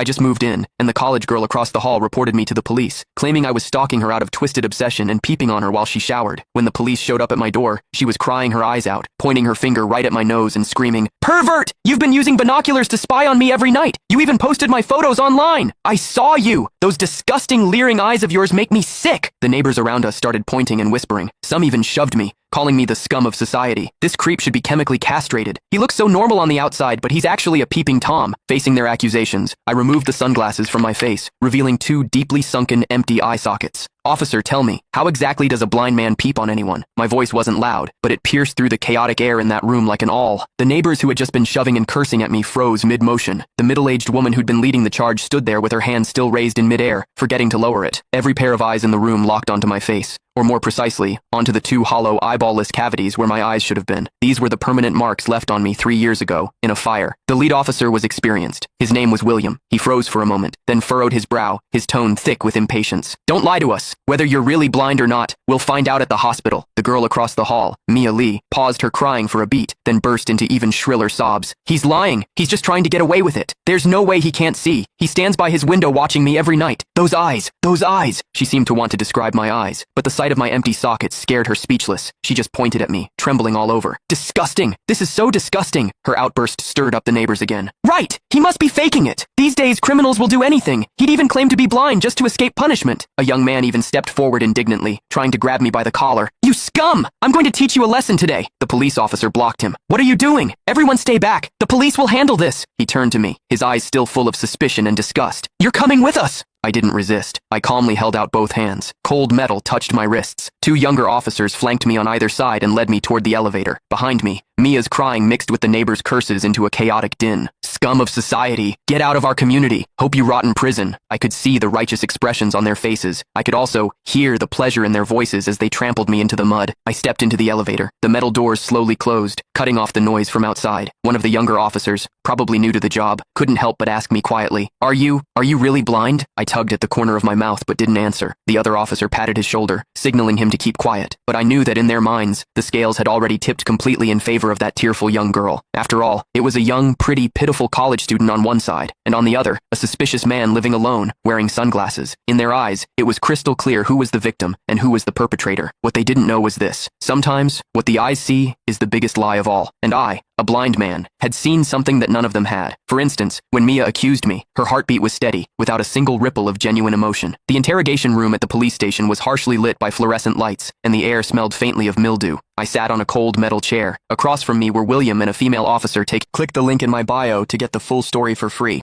I just moved in, and the college girl across the hall reported me to the police, claiming I was stalking her out of twisted obsession and peeping on her while she showered. When the police showed up at my door, she was crying her eyes out, pointing her finger right at my nose and screaming, "Pervert! You've been using binoculars to spy on me every night! You even posted my photos online! I saw you! Those disgusting leering eyes of yours make me sick!" The neighbors around us started pointing and whispering. Some even shoved me, calling me the scum of society. This creep should be chemically castrated. He looks so normal on the outside, but he's actually a peeping Tom. Facing their accusations, I removed the sunglasses from my face, revealing two deeply sunken, empty eye sockets. "Officer, tell me, how exactly does a blind man peep on anyone?" My voice wasn't loud, but it pierced through the chaotic air in that room like an awl. The neighbors who had just been shoving and cursing at me froze mid-motion. The middle-aged woman who'd been leading the charge stood there with her hand still raised in mid-air, forgetting to lower it. Every pair of eyes in the room locked onto my face, or more precisely, onto the two hollow, eyeball-less cavities where my eyes should have been. These were the permanent marks left on me 3 years ago, in a fire. The lead officer was experienced. His name was William. He froze for a moment, then furrowed his brow, his tone thick with impatience. "Don't lie to us. Whether you're really blind or not, we'll find out at the hospital." The girl across the hall, Mia Lee, paused her crying for a beat, then burst into even shriller sobs. "He's lying. He's just trying to get away with it. There's no way he can't see. He stands by his window watching me every night. Those eyes, those eyes." She seemed to want to describe my eyes, but the sight of my empty sockets scared her speechless. She just pointed at me, trembling all over. "Disgusting! This is so disgusting!" Her outburst stirred up the neighbors again. "Right! He must be faking it! These days criminals will do anything. He'd even claim to be blind just to escape punishment." A young man even stepped forward indignantly, trying to grab me by the collar. "You scum! I'm going to teach you a lesson today." The police officer blocked him. "What are you doing? Everyone stay back. The police will handle this." He turned to me, his eyes still full of suspicion and disgust. "You're coming with us." I didn't resist. I calmly held out both hands. Cold metal touched my wrists. Two younger officers flanked me on either side and led me toward the elevator. Behind me, Mia's crying mixed with the neighbors' curses into a chaotic din. "Scum of society! Get out of our community! Hope you rot in prison!" I could see the righteous expressions on their faces. I could also hear the pleasure in their voices as they trampled me into the mud. I stepped into the elevator. The metal doors slowly closed, cutting off the noise from outside. One of the younger officers, probably new to the job, couldn't help but ask me quietly, Are you really blind?" I tugged at the corner of my mouth but didn't answer. The other officer patted his shoulder, signaling him to keep quiet. But I knew that in their minds, the scales had already tipped completely in favor of that tearful young girl. After all, it was a young, pretty, pitiful college student on one side, and on the other, a suspicious man living alone, wearing sunglasses. In their eyes, it was crystal clear who was the victim and who was the perpetrator. What they didn't know was this: sometimes, what the eyes see is the biggest lie of all. And I, a blind man, had seen something that none of them had. For instance, when Mia accused me, her heartbeat was steady, without a single ripple of genuine emotion. The interrogation room at the police station was harshly lit by fluorescent lights, and the air smelled faintly of mildew. I sat on a cold metal chair. Across from me were William and a female officer. Click the link in my bio to get the full story for free.